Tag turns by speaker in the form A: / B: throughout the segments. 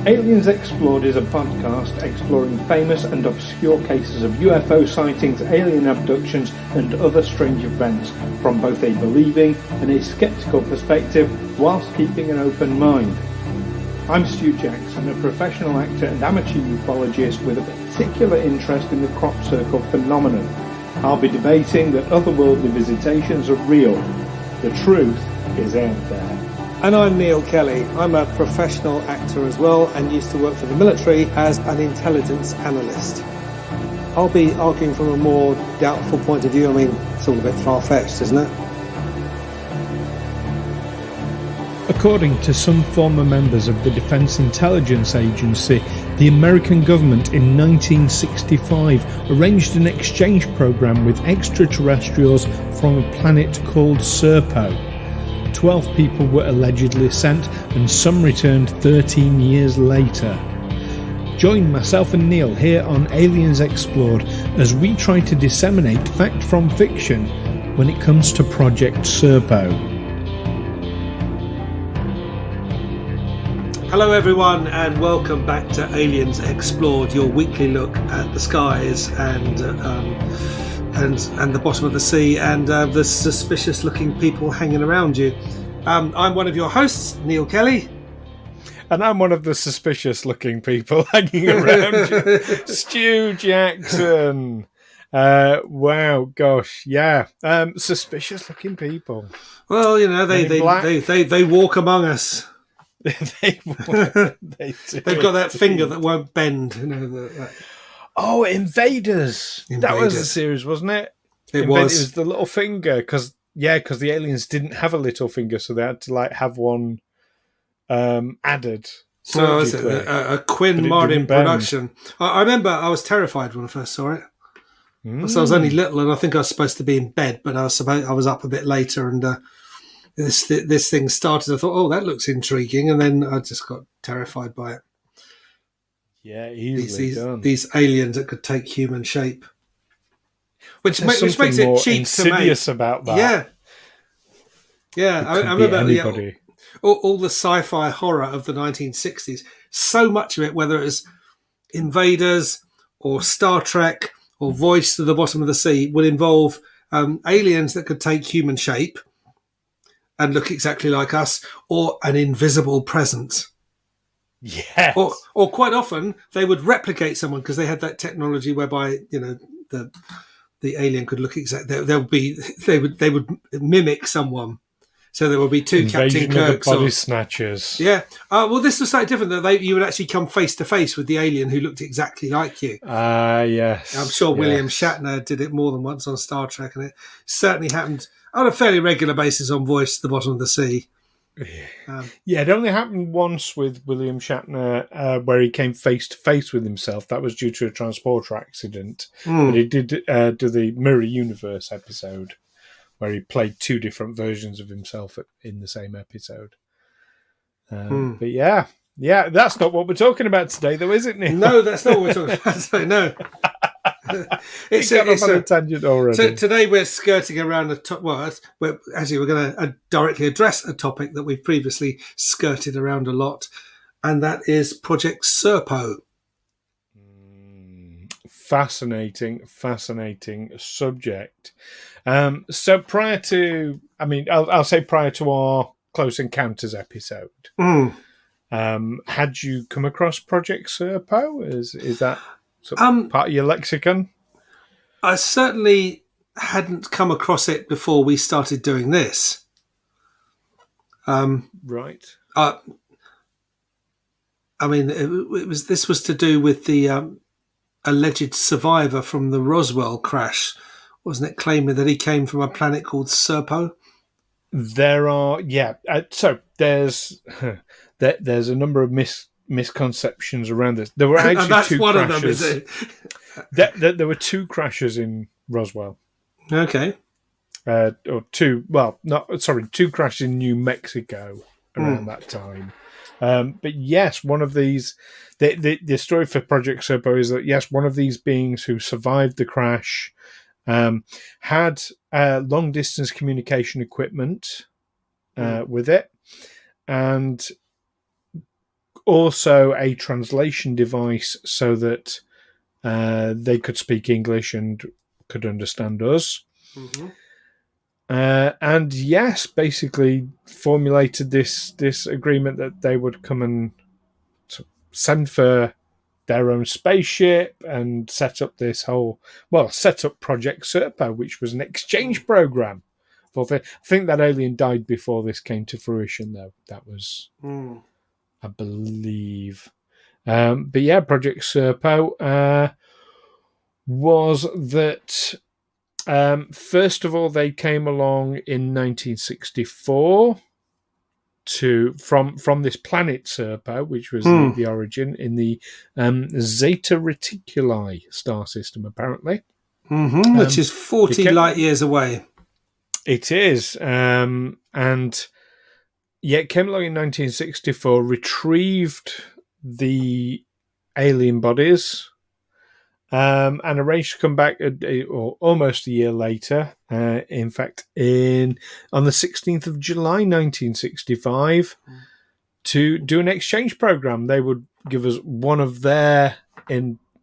A: Aliens Explored is a podcast exploring famous and obscure cases of UFO sightings, alien abductions and other strange events from both a believing and a sceptical perspective whilst keeping an open mind. I'm Stu Jackson, a professional actor and amateur ufologist with a particular interest in the crop circle phenomenon. I'll be debating that otherworldly visitations are real. The truth is out there.
B: And I'm Neil Kelly. I'm a professional actor as well and used to work for the military as an intelligence analyst. I'll be arguing from a more doubtful point of view. I mean, it's all a bit far-fetched, isn't it?
C: According to some former members of the Defense Intelligence Agency, the American government in 1965 arranged an exchange program with extraterrestrials from a planet called Serpo. 12 people were allegedly sent and some returned 13 years later. Join myself and Neil here on Aliens Explored as we try to disseminate fact from fiction when it comes to Project Serpo.
B: Hello everyone and welcome back to Aliens Explored, your weekly look at the skies and the bottom of the sea and the suspicious looking people hanging around you. I'm one of your hosts, Neil Kelly.
C: And I'm one of the suspicious looking people hanging around you, Stu Jackson. Wow, gosh, yeah. Suspicious looking people.
B: Well, you know, they walk among us.
C: they do.
B: They've got that finger that won't bend. You know,
C: Oh, Invaders. That was the series, wasn't it?
B: It was.
C: It was the little finger, because the aliens didn't have a little finger, so they had to have one added.
B: So is it a Quinn Martin production? I remember I was terrified when I first saw it. So I was only little, and I think I was supposed to be in bed, but I was up a bit later, and this thing started. I thought, oh, that looks intriguing, and then I just got terrified by it.
C: Yeah, easily done.
B: These aliens that could take human shape, which makes it cheap to make.
C: Insidious about that.
B: Yeah. I remember all the sci-fi horror of the 1960s. So much of it, whether it was Invaders or Star Trek or Voice to the Bottom of the Sea, would involve aliens that could take human shape and look exactly like us, or an invisible presence.
C: Yes.
B: Or quite often they would replicate someone because they had that technology whereby, you know, the alien could look exactly. They would mimic someone. So there would be two
C: Invasion
B: Captain Kirks.
C: Of the body snatchers.
B: Yeah. Well, this was slightly different. That you would actually come face to face with the alien who looked exactly like you.
C: Yes.
B: I'm sure William Shatner did it more than once on Star Trek, and it certainly happened on a fairly regular basis on Voice to the Bottom of the Sea.
C: It only happened once with William Shatner where he came face to face with himself. That was due to a transporter accident. But he did do the Mirror Universe episode where he played two different versions of himself in the same episode. But yeah, that's not what we're talking about today, though, is it, Nick?
B: No, that's not what we're talking about today, no.
C: It's on a tangent already.
B: So today we're skirting around we're going to directly address a topic that we've previously skirted around a lot, and that is Project Serpo.
C: Fascinating subject. So prior to our Close Encounters episode, had you come across Project Serpo? Is that part of your lexicon?
B: I certainly hadn't come across it before we started doing this.
C: Right.
B: I mean, this was to do with the alleged survivor from the Roswell crash, wasn't it? Claiming that he came from a planet called Serpo.
C: There are, so there's a number of misconceptions around this. There were actually
B: that's
C: two
B: one
C: crashes.
B: Of them, is it?
C: There were two crashes in Roswell.
B: Okay.
C: Two crashes in New Mexico around that time. But yes, one of these, the story for Project Serpo is that yes, one of these beings who survived the crash had long distance communication equipment with it, and also a translation device so that they could speak English and could understand us.
B: Mm-hmm.
C: And yes, basically formulated this agreement that they would come and send for their own spaceship and set up set up Project Serpo, which was an exchange program. I think that alien died before this came to fruition, though. That was, I believe. But yeah, Project Serpo was that. First of all, they came along in 1964 from this planet Serpo, which was the origin in the Zeta Reticuli star system, apparently.
B: Mm-hmm, which is 40 light years away.
C: It is. And it came along in 1964, retrieved the alien bodies, and arranged to come back almost a year later. In fact, on the 16th of July 1965, to do an exchange program. They would give us one of their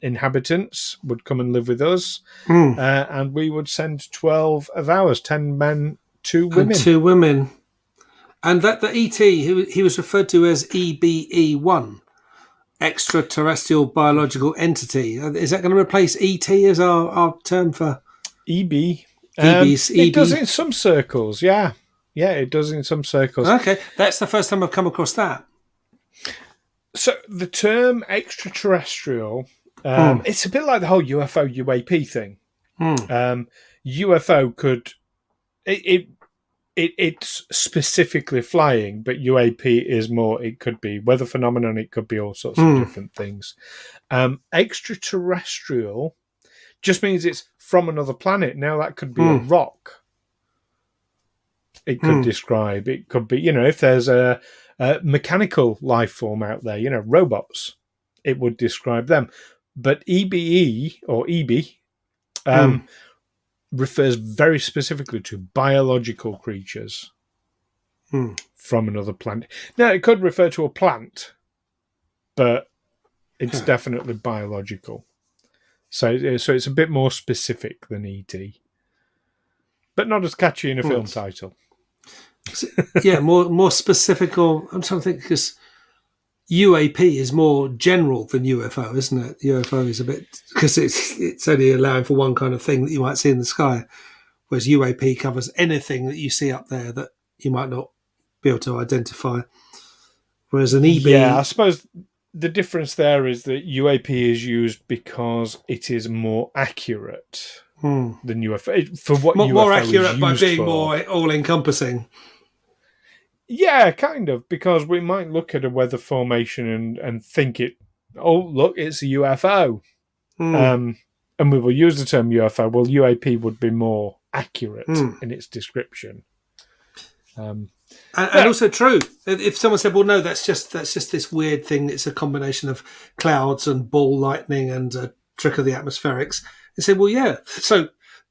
C: inhabitants would come and live with us, and we would send 12 of ours, 10 men, 2 women.
B: And 2 women. And that the ET, he was referred to as EBE1. Extraterrestrial biological entity. Is that going to replace ET as our term for
C: EB?
B: It
C: does in some circles, yeah. Yeah, it does in some circles.
B: Okay, that's the first time I've come across that.
C: So the term extraterrestrial, it's a bit like the whole UFO UAP thing. UFO could it's specifically flying, but UAP is more. It could be weather phenomenon. It could be all sorts of different things. Extraterrestrial just means it's from another planet. Now that could be a rock. It could describe. It could be, if there's a mechanical life form out there, robots, it would describe them. But EBE or EB refers very specifically to biological creatures from another planet. Now, it could refer to a plant, but it's definitely biological. So it's a bit more specific than ET, but not as catchy in a film title.
B: Yeah, more specific. Or I'm trying to think, because UAP is more general than UFO, isn't it? UFO is a bit, because it's only allowing for one kind of thing that you might see in the sky, whereas UAP covers anything that you see up there that you might not be able to identify. Whereas an EB,
C: yeah, I suppose the difference there is that UAP is used because it is more accurate than UFO. For what UFO
B: more
C: accurate
B: is used by being
C: for.
B: More all-encompassing.
C: Yeah, kind of, because we might look at a weather formation and think look, it's a UFO. And we will use the term UFO. Well, UAP would be more accurate in its description.
B: And also true. If someone said, well, no, that's just this weird thing. It's a combination of clouds and ball lightning and a trick of the atmospherics. They said, well, yeah, so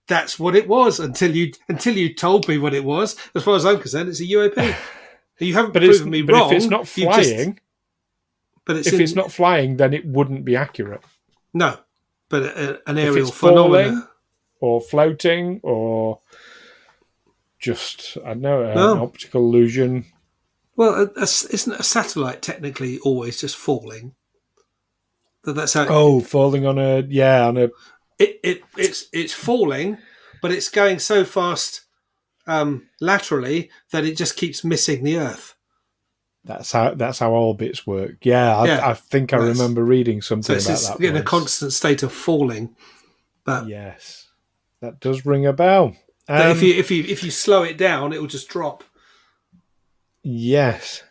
B: that's what it was until you told me what it was. As far as I'm concerned, it's a UAP. You haven't proven me wrong.
C: If it's not flying, if it's not flying, then it wouldn't be accurate.
B: No, but an aerial
C: if it's
B: phenomenon,
C: or floating, or just an optical illusion.
B: Well, isn't a satellite technically always just falling? That's how.
C: Falling on a.
B: It's falling, but it's going so fast. Laterally, that it just keeps missing the Earth.
C: That's how orbits work. Yeah, I think I remember reading something about that.
B: In a constant state of falling. But
C: yes, that does ring a bell.
B: If you slow it down, it will just drop.
C: Yes.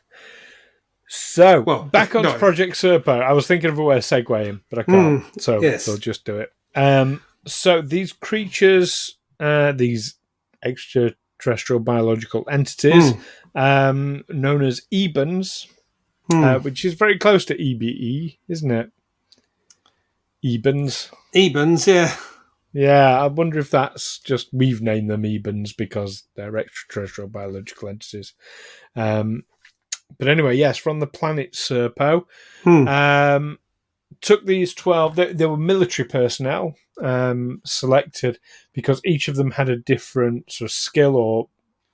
C: So back on Project Serpo. I was thinking of a way of segueing, but I can't. So I'll just do it. So these creatures, these extraterrestrial biological entities, known as EBANs, which is very close to EBE, isn't it? EBANs,
B: yeah.
C: Yeah, I wonder if that's just we've named them EBANs because they're extraterrestrial biological entities. But anyway, yes, from the planet Serpo. Took these 12, they were military personnel selected because each of them had a different sort of skill or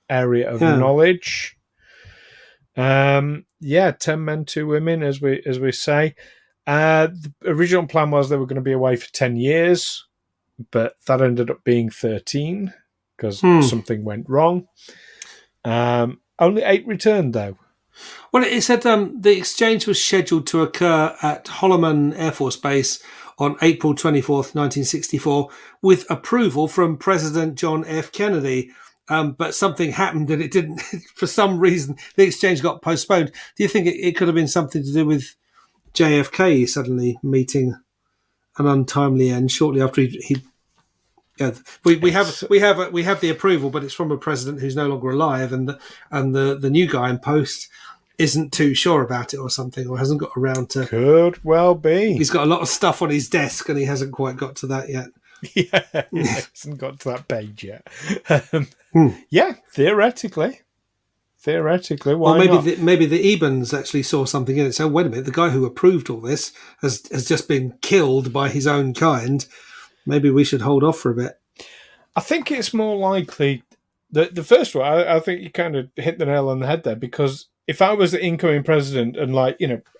C: area of knowledge. 10 men, 2 women, as we say. The original plan was they were going to be away for 10 years, but that ended up being 13 because something went wrong. Only 8 returned, though.
B: Well, it said the exchange was scheduled to occur at Holloman Air Force Base on April 24th, 1964, with approval from President John F. Kennedy. But something happened and it didn't, for some reason, the exchange got postponed. Do you think it could have been something to do with JFK suddenly meeting an untimely end shortly after he we have the approval, but it's from a president who's no longer alive, and the new guy in post isn't too sure about it or something, or hasn't got around to.
C: Could well be.
B: He's got a lot of stuff on his desk, and he hasn't quite got to that yet.
C: Yeah, he hasn't got to that page yet. Yeah, theoretically, why not?
B: Maybe the Ebens actually saw something in it. So wait a minute, the guy who approved all this has just been killed by his own kind. Maybe we should hold off for a bit.
C: I think it's more likely that the first one, I think you kind of hit the nail on the head there, because if I was the incoming president and,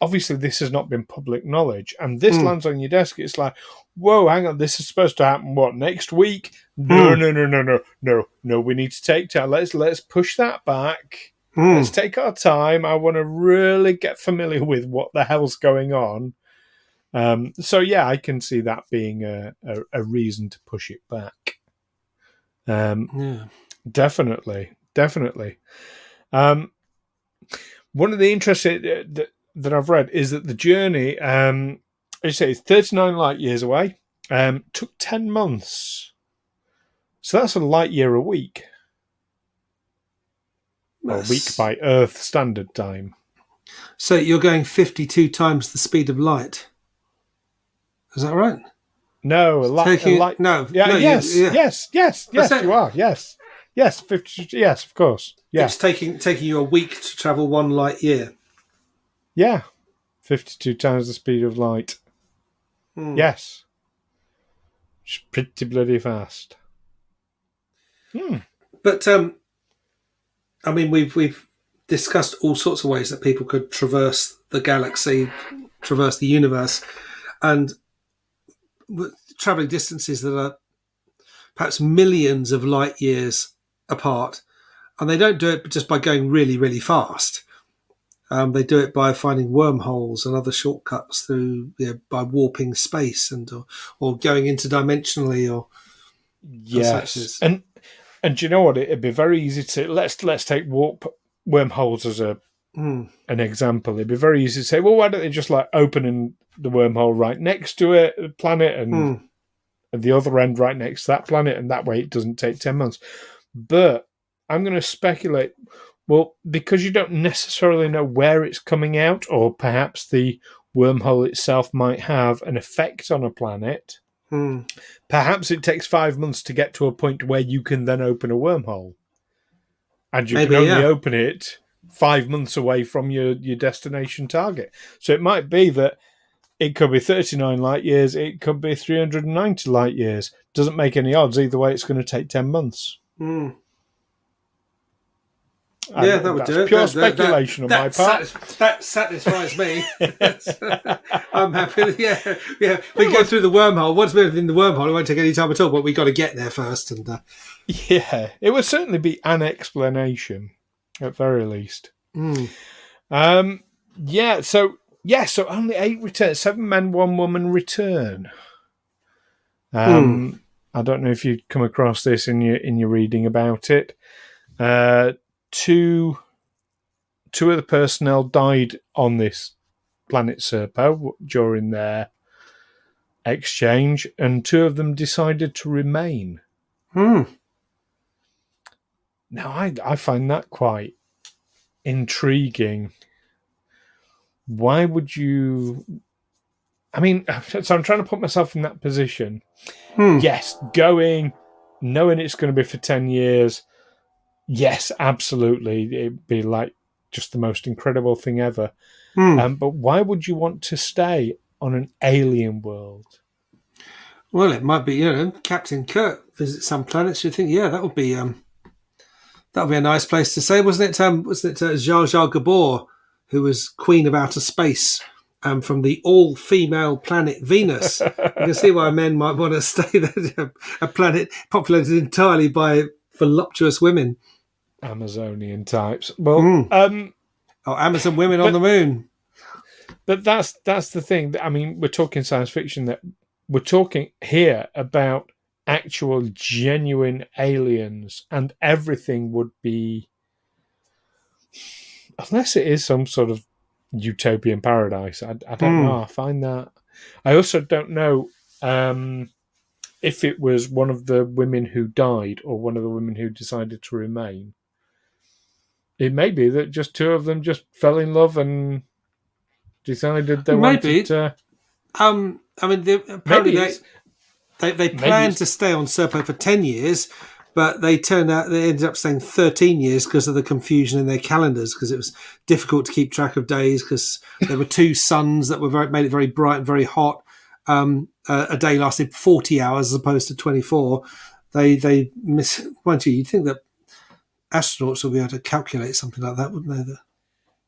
C: obviously this has not been public knowledge and this lands on your desk, it's like, whoa, hang on, this is supposed to happen, what, next week? No, we need to take time. Let's push that back. Let's take our time. I want to really get familiar with what the hell's going on. I can see that being a reason to push it back. Definitely. One of the interests that I've read is that the journey, as you say, is 39 light years away. Took 10 months, so that's a light year a week. Or a week by Earth standard time.
B: So you're going 52 times the speed of light. Is that right?
C: No,
B: yes,
C: you are. Yes, 50. Yes, of course. Yeah,
B: it's taking you a week to travel 1 light year.
C: Yeah, 52 times the speed of light. Yes, it's pretty bloody fast.
B: But we've discussed all sorts of ways that people could traverse the galaxy, traverse the universe, and travelling distances that are perhaps millions of light years apart. And they don't do it just by going really, really fast. They do it by finding wormholes and other shortcuts through, by warping space or going interdimensionally or
C: yes. And do you know what? It'd be very easy to let's take wormholes as an example. It'd be very easy to say, well, why don't they just open the wormhole right next to it, the planet, and at the other end right next to that planet, and that way it doesn't take 10 months. But I'm going to speculate, well, because you don't necessarily know where it's coming out, or perhaps the wormhole itself might have an effect on a planet, perhaps it takes 5 months to get to a point where you can then open a wormhole. And you can only open it 5 months away from your destination target. So it might be that it could be 39 light years, it could be 390 light years. Doesn't make any odds. Either way, it's going to take 10 months.
B: Yeah, that would do it.
C: Pure speculation on my part.
B: That satisfies me. I'm happy. Yeah. We go through the wormhole. Once we're in the wormhole, it won't take any time at all, but we got to get there first. And
C: yeah, it would certainly be an explanation, at very least. So only 8 return. 7 men, 1 woman return. I don't know if you'd come across this in your reading about it. Two of the personnel died on this planet Serpo during their exchange, and 2 of them decided to remain. Now, I find that quite intriguing. Why would you... so I'm trying to put myself in that position. Yes, going, knowing it's going to be for 10 years... Yes, absolutely. It'd be like just the most incredible thing ever. But why would you want to stay on an alien world?
B: Well, it might be, Captain Kirk visits some planets. You think, that would be a nice place to stay, wasn't it? Wasn't it Jar Jar Gabor, who was Queen of Outer Space, from the all-female planet Venus? You can see why men might want to stay there. A planet populated entirely by voluptuous women,
C: Amazonian types. Well,
B: Amazon women on the moon.
C: But that's the thing. I mean, we're talking science fiction. That we're talking here about actual, genuine aliens, and everything would be, unless it is some sort of utopian paradise. I don't know. I find that. I also don't know if it was one of the women who died or one of the women who decided to remain. It may be that just two of them just fell in love and decided they wanted to.
B: I mean, apparently they planned to stay on Serpo for 10 years, but they ended up staying 13 years because of the confusion in their calendars, because it was difficult to keep track of days because there were two suns that made it very bright and very hot. A day lasted 40 hours as opposed to 24. They miss. Mind you, you'd think that astronauts would be able to calculate something like that, wouldn't they?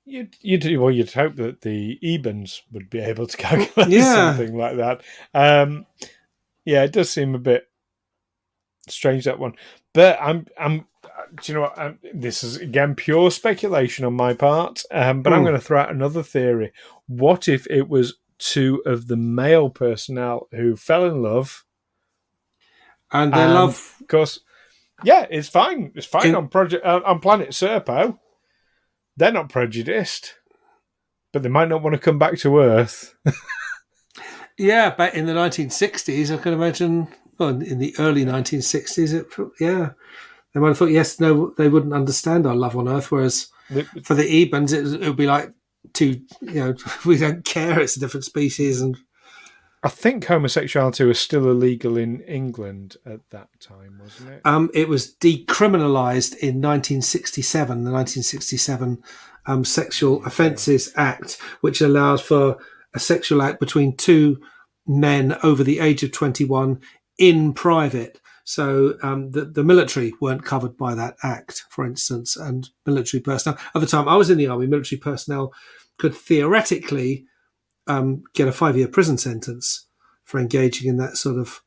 C: You'd hope that the Ebens would be able to calculate something like that. It does seem a bit strange, that one. But I'm do you know what? This is again pure speculation on my part. But I'm going to throw out another theory. What if it was two of the male personnel who fell in love,
B: and their love,
C: of course, it's fine. It's fine on planet Serpo. They're not prejudiced, but they might not want to come back to Earth.
B: But in the 1960s, I can imagine. Well, in the early 1960s, they might have thought, yes, no, they wouldn't understand our love on Earth. Whereas for the Ebens, it would be like we don't care. It's a different species, and
C: I think homosexuality was still illegal in England at that time, wasn't it?
B: It was decriminalised in 1967, the 1967 Sexual Offences Act, which allowed for a sexual act between two men over the age of 21 in private. So the military weren't covered by that act, for instance, and military personnel. At the time I was in the army, military personnel could theoretically get a 5-year prison sentence for engaging in that sort of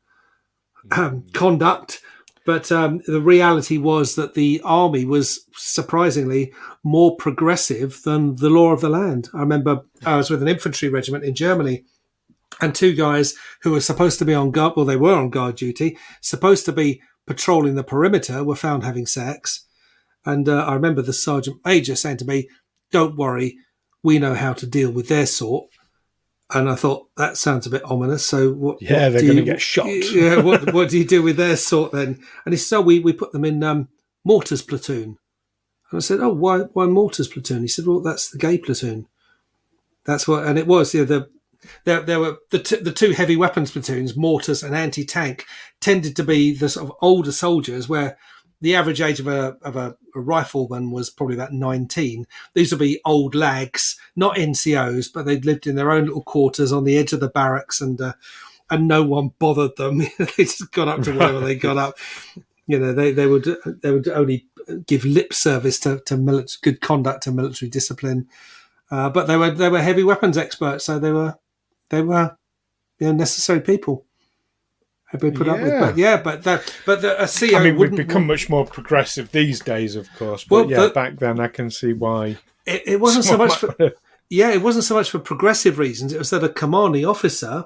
B: conduct. But the reality was that the army was surprisingly more progressive than the law of the land. I remember I was with an infantry regiment in Germany, and two guys who were supposed to be on guard, well, they were on guard duty, supposed to be patrolling the perimeter, were found having sex. And I remember the sergeant major saying to me, "Don't worry, we know how to deal with their sort." And I thought, that sounds a bit ominous. So
C: they're going to get shot.
B: Yeah, what do you do with their sort then? And he said, we put them in mortars platoon. And I said, oh, why mortars platoon? He said, well, that's the gay platoon. That's what, and it was. There were the two heavy weapons platoons, mortars and anti-tank, tended to be the sort of older soldiers, where the average age of a rifleman was probably about 19. These would be old lags, not NCOs, but they'd lived in their own little quarters on the edge of the barracks, and no one bothered them. They just got up to whatever they got up. They would only give lip service to good conduct to military discipline. But they were heavy weapons experts, so they were necessary people. Have been put up with, but a CO.
C: I mean, we've become much more progressive these days, of course. But back then, I can see why
B: it wasn't so much for. It wasn't so much for progressive reasons. It was that a commanding officer,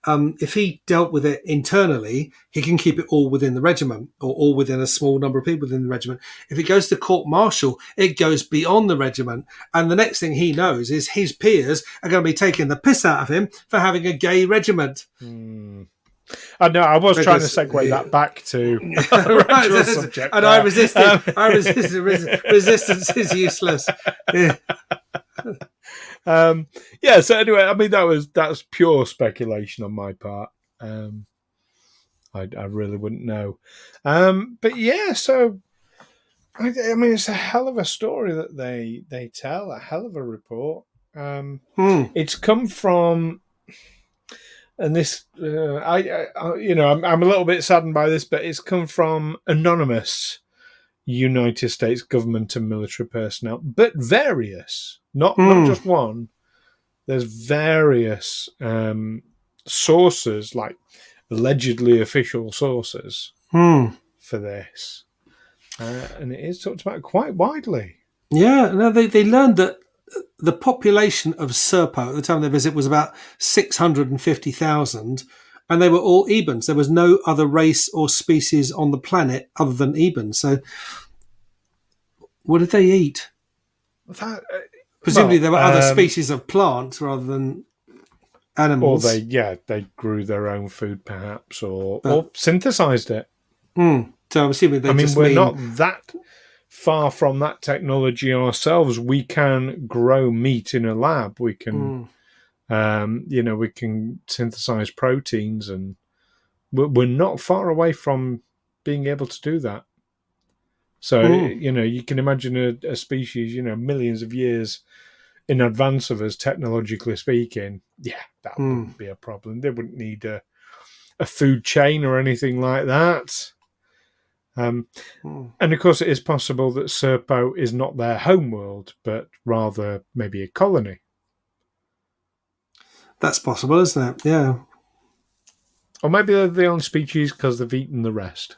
B: if he dealt with it internally, he can keep it all within the regiment, or all within a small number of people within the regiment. If it goes to court martial, it goes beyond the regiment. And the next thing he knows is his peers are going to be taking the piss out of him for having a gay regiment.
C: I know. I was trying to segue that back to
B: right,
C: subject,
B: and I resisted. Resistance is useless. Yeah.
C: So anyway, I mean that's pure speculation on my part. I really wouldn't know. But yeah, so I mean, it's a hell of a story that they tell, a hell of a report. It's come from, and this, I'm a little bit saddened by this, but it's come from anonymous United States government and military personnel, but various, not just one. There's various sources, like allegedly official sources, for this. And it is talked about quite widely.
B: Yeah, no, they learned that the population of Serpo at the time of their visit was about 650,000, and they were all Ebans. There was no other race or species on the planet other than Ebans. So what did they eat? Presumably there were other species of plants rather than animals.
C: Or they grew their own food perhaps, or synthesized it.
B: So I'm assuming
C: we're not that far from that technology ourselves. We can grow meat in a lab. We can, we can synthesize proteins, and we're not far away from being able to do that. So, you can imagine a species, millions of years in advance of us, technologically speaking. Yeah, that wouldn't be a problem. They wouldn't need a food chain or anything like that. And of course, it is possible that Serpo is not their homeworld, but rather maybe a colony.
B: That's possible, isn't it? Yeah.
C: Or maybe they're the only species because they've eaten the rest.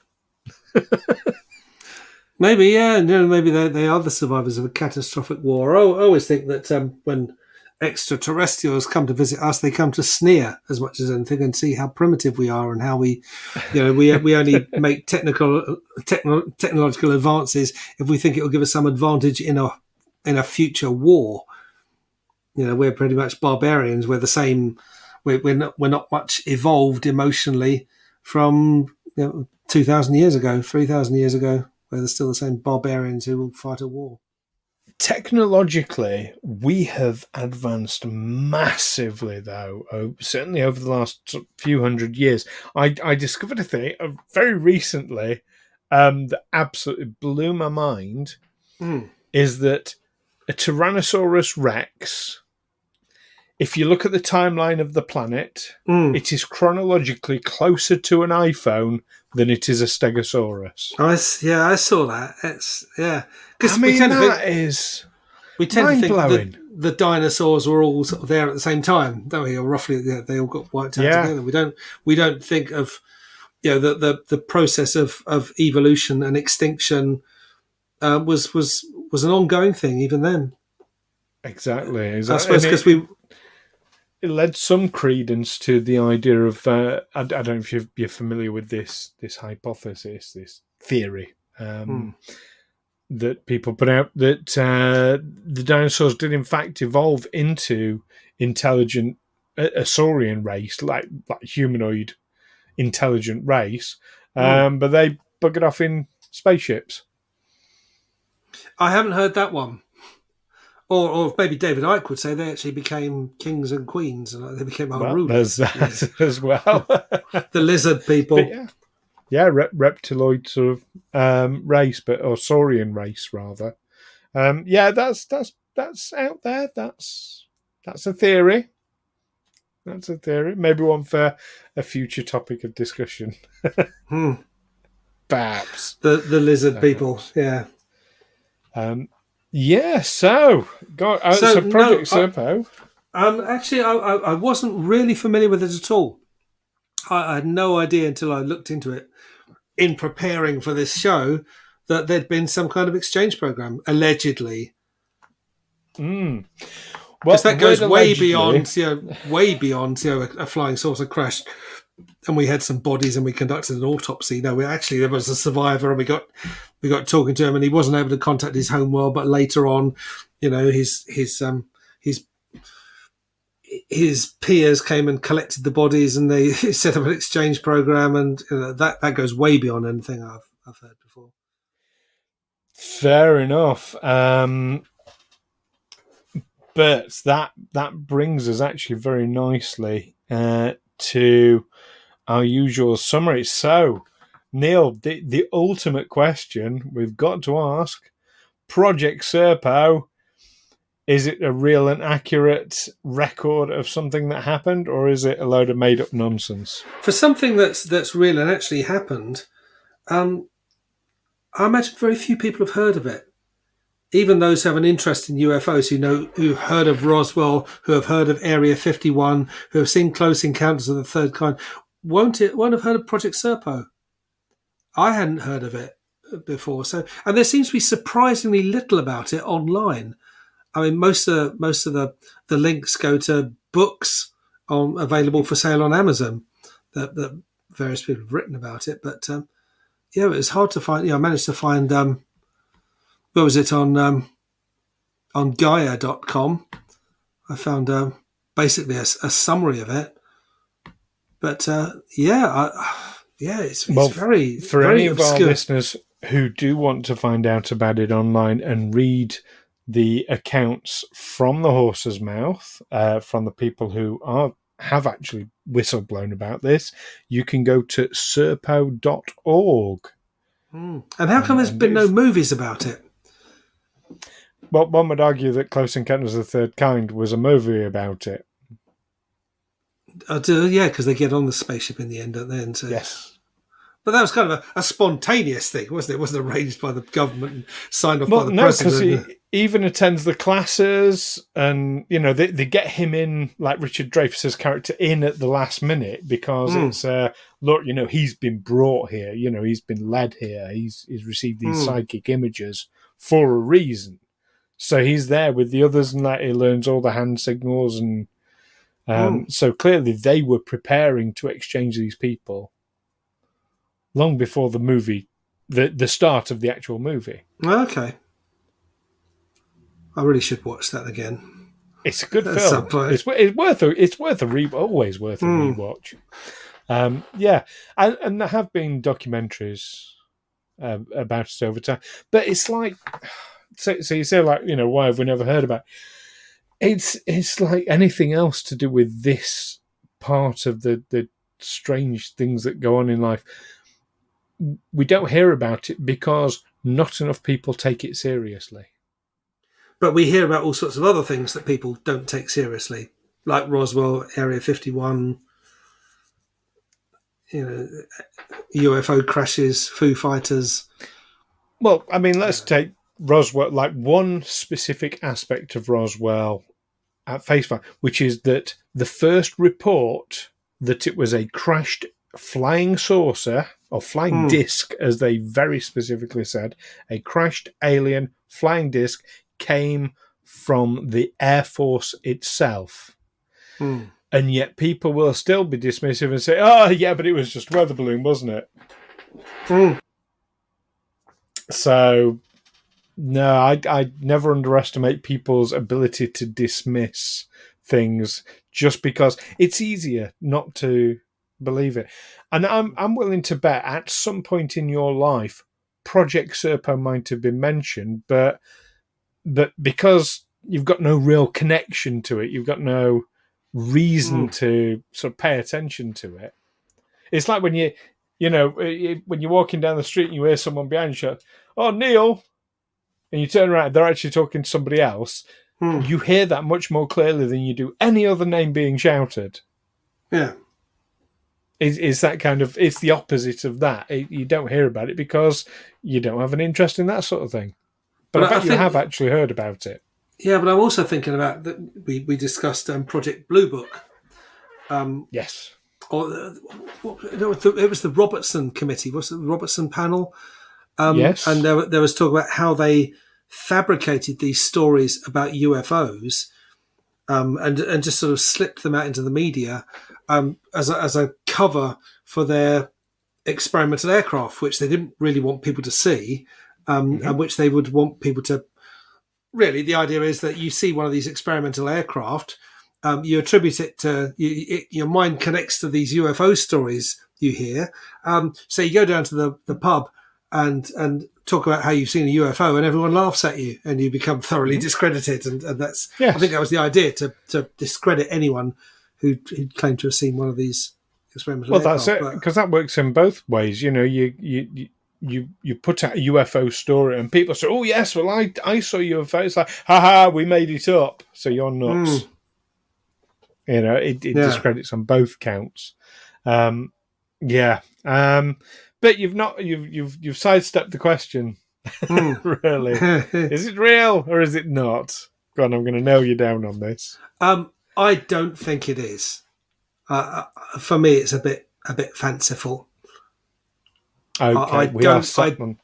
B: Maybe, yeah. Maybe they are the survivors of a catastrophic war. I always think that when extraterrestrials come to visit us, they come to sneer as much as anything and see how primitive we are and how we only make technological advances if we think it will give us some advantage in a future war. We're pretty much barbarians. We're the same. We're not much evolved emotionally from 2,000 years ago, 3,000 years ago, where they're still the same barbarians who will fight a war.
C: Technologically, we have advanced massively, though, certainly over the last few hundred years. I discovered a thing very recently that absolutely blew my mind, is that a Tyrannosaurus Rex, if you look at the timeline of the planet, it is chronologically closer to an iPhone than it is a Stegosaurus.
B: I saw that.
C: Because we tend to think
B: that the dinosaurs were all sort of there at the same time, don't we? Or roughly, they all got wiped out together. We don't think of the process of evolution and extinction was an ongoing thing even then.
C: Exactly.
B: I suppose because
C: it led some credence to the idea of I don't know if you're familiar with this hypothesis, this theory that people put out, that the dinosaurs did in fact evolve into intelligent a saurian race, like humanoid intelligent race, but they buggered off in spaceships.
B: I haven't heard that one. Or maybe David Icke would say they actually became kings and queens, and they became our rulers.
C: There's that as well.
B: The lizard people.
C: Reptiloid sort of race, or saurian race rather. That's out there. That's a theory. That's a theory. Maybe one for a future topic of discussion. Perhaps
B: the lizard people. Yeah.
C: So Project Serpo.
B: Actually, I wasn't really familiar with it at all. I had no idea until I looked into it in preparing for this show that there'd been some kind of exchange program, allegedly. Well, that goes way beyond a flying saucer crash, and we had some bodies and we conducted an autopsy. No, there was a survivor, and we got talking to him, and he wasn't able to contact his home world. But later on, his peers came and collected the bodies, and they set up an exchange program, and that goes way beyond anything I've heard before.
C: Fair enough. But that brings us actually very nicely to our usual summary. So, Neil, the ultimate question we've got to ask, Project Serpo, is it a real and accurate record of something that happened, or is it a load of made-up nonsense?
B: For something that's real and actually happened, I imagine very few people have heard of it. Even those who have an interest in UFOs, who've heard of Roswell, who have heard of Area 51, who have seen Close Encounters of the Third Kind, won't have heard of Project Serpo. I hadn't heard of it before, and there seems to be surprisingly little about it online. I mean, most of the links go to books available for sale on Amazon that various people have written about it. But it was hard to find. I managed to find what was it on Gaia.com. I found basically a summary of it. But it's very
C: for
B: very
C: any of
B: obscure.
C: our listeners who do want to find out about it online and read the accounts from the horse's mouth, from the people who have actually whistleblown about this, you can go to serpo.org.
B: And how come there's been no movies about it?
C: Well, one would argue that Close Encounters of the Third Kind was a movie about it.
B: Because they get on the spaceship in the end, don't they? And so,
C: yes.
B: But that was kind of a spontaneous thing, wasn't it? It wasn't arranged by the government and signed off by the president.
C: Because he even attends the classes, and they get him in, like Richard Dreyfuss's character, in at the last minute because it's look, he's been brought here, he's been led here, he's received these psychic images for a reason. So he's there with the others, and he learns all the hand signals, and so clearly they were preparing to exchange these people long before the movie, the start of the actual movie.
B: Okay. I really should watch that again.
C: It's a good film. It's worth a always worth a rewatch. And there have been documentaries about it over time, but it's like, so you say, like, why have we never heard about it? It's like anything else to do with this part of the strange things that go on in life. We don't hear about it because not enough people take it seriously.
B: But we hear about all sorts of other things that people don't take seriously, like Roswell, Area 51, UFO crashes, Foo Fighters.
C: Well, I mean, let's take Roswell, like one specific aspect of Roswell at face value, which is that the first report that it was a crashed flying saucer or flying disc, as they very specifically said, a crashed alien flying disc came from the Air Force itself. And yet people will still be dismissive and say, oh, yeah, but it was just a weather balloon, wasn't it? So, no, I never underestimate people's ability to dismiss things just because it's easier not to believe it. And I'm willing to bet at some point in your life, Project Serpo might have been mentioned, but because you've got no real connection to it, you've got no reason to sort of pay attention to it. It's like when when you're walking down the street and you hear someone behind you shout, "Oh, Neil," and you turn around, they're actually talking to somebody else. You hear that much more clearly than you do any other name being shouted.
B: Yeah.
C: Is that kind of, it's the opposite of that. You don't hear about it because you don't have an interest in that sort of thing. But I bet you have actually heard about it.
B: Yeah, but I'm also thinking about that. We discussed Project Blue Book.
C: Yes.
B: Or it was the Robertson Committee. Was it the Robertson panel?
C: Yes.
B: And there was talk about how they fabricated these stories about UFOs, and just sort of slipped them out into the media as a cover for their experimental aircraft, which they didn't really want people to see, and which they would want people to. Really, the idea is that you see one of these experimental aircraft, you attribute it to your mind connects to these UFO stories you hear. So you go down to the pub and talk about how you've seen a UFO, and everyone laughs at you, and you become thoroughly discredited. And that's I think that was the idea, to discredit anyone who claimed to have seen one of these experimental
C: Well,
B: aircraft.
C: that's it, because that works in both ways. You know, you put out a UFO story and people say, oh, yes, well, I saw UFO. It's like, haha, we made it up, so you're nuts. You know, it discredits on both counts. But you've sidestepped the question. Really. Is it real or is it not? Go on, I'm going to nail you down on this.
B: I don't think it is. For me, it's a bit fanciful.
C: Okay, we are sat on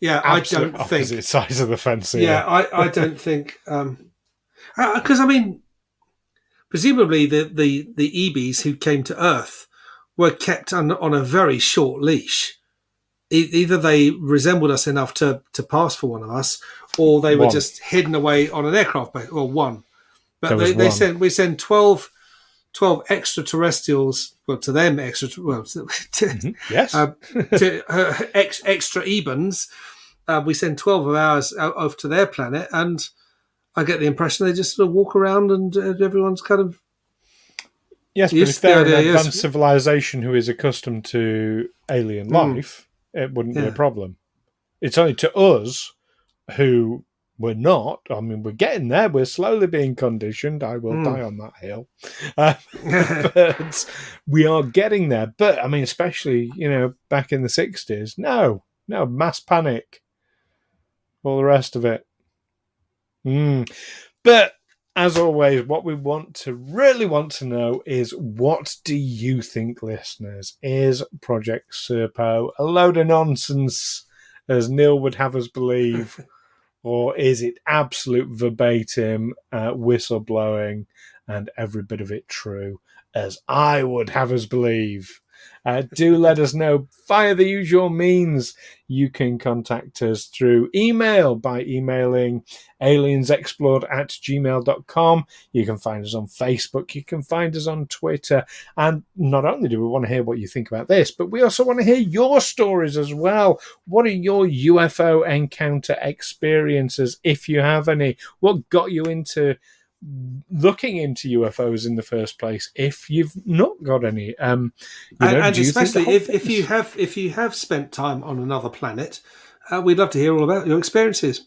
B: I don't
C: opposite
B: think
C: sides of the fence here.
B: Yeah, I don't think because I mean, presumably the EBs who came to Earth were kept on a very short leash. Either they resembled us enough to pass for one of us, or they were just hidden away on an aircraft base, or one. But we send 12 extraterrestrials. Well, to them, extra Ebens. We send 12 of ours over to their planet, and I get the impression they just sort of walk around and everyone's kind of.
C: Yes, but if they're an advanced civilization who is accustomed to alien life, it wouldn't be a problem. It's only to us who we're not. I mean, we're getting there. We're slowly being conditioned. I will die on that hill. But we are getting there. But, I mean, especially, you know, back in the 60s, no, mass panic. All the rest of it. But, as always, what we really want to know is, what do you think, listeners? Is Project Serpo a load of nonsense, as Neil would have us believe, or is it absolute verbatim whistleblowing and every bit of it true, as I would have us believe? Do let us know via the usual means. You can contact us through email by emailing aliensexplored@gmail.com. You can find us on Facebook. You can find us on Twitter. And not only do we want to hear what you think about this, but we also want to hear your stories as well. What are your UFO encounter experiences, if you have any? What got you into looking into UFOs in the first place, if you've not got any? And
B: especially if you have spent time on another planet, we'd love to hear all about your experiences.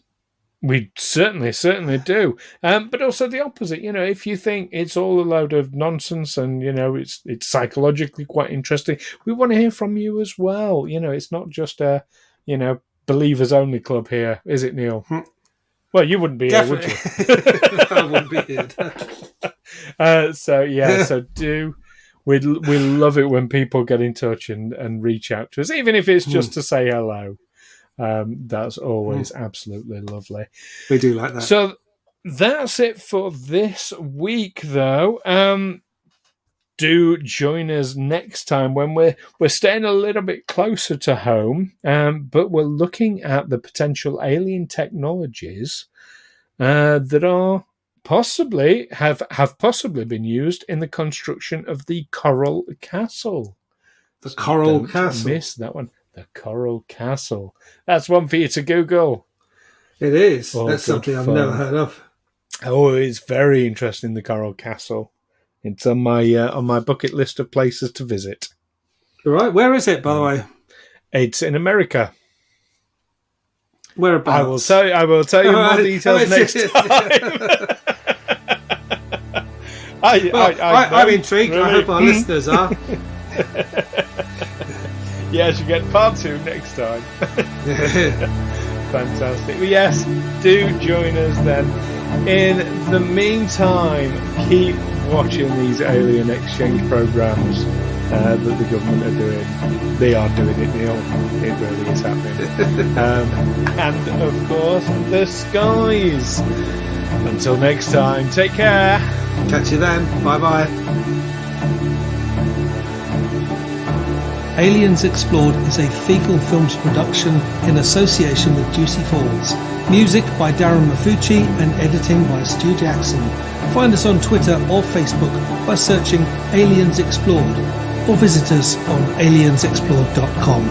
C: We certainly do. But also the opposite, you know, if you think it's all a load of nonsense and, you know, it's psychologically quite interesting, we want to hear from you as well. You know, it's not just a, you know, believers only club here, is it, Neil? Well, you wouldn't be here, would you?
B: I wouldn't be here.
C: So we love it when people get in touch and reach out to us, even if it's just to say hello. That's always absolutely lovely.
B: We do like that.
C: So that's it for this week, though. Do join us next time when we're staying a little bit closer to home, but we're looking at the potential alien technologies that are possibly have possibly been used in the construction of the Coral Castle.
B: The Coral Castle.
C: Miss that one. The Coral Castle. That's one for you to Google.
B: It is. That's something I've never heard of.
C: Oh, it's very interesting, the Coral Castle. It's on my bucket list of places to visit.
B: All right. Where is it, by the way?
C: It's in America.
B: Whereabouts?
C: I will tell you more details next time.
B: I'm intrigued. Really? I hope our listeners are.
C: Yes, you get part 2 next time. Fantastic. Well, yes, do join us then. In the meantime, keep watching these alien exchange programs that the government are doing. They are doing it, Neil. It really is happening. And, of course, the skies. Until next time, take care.
B: Catch you then. Bye-bye. Aliens Explored is a Fecal Films production in association with Juicy Falls. Music by Darren Mafucci and editing by Stu Jackson. Find us on Twitter or Facebook by searching Aliens Explored, or visit us on aliensexplored.com.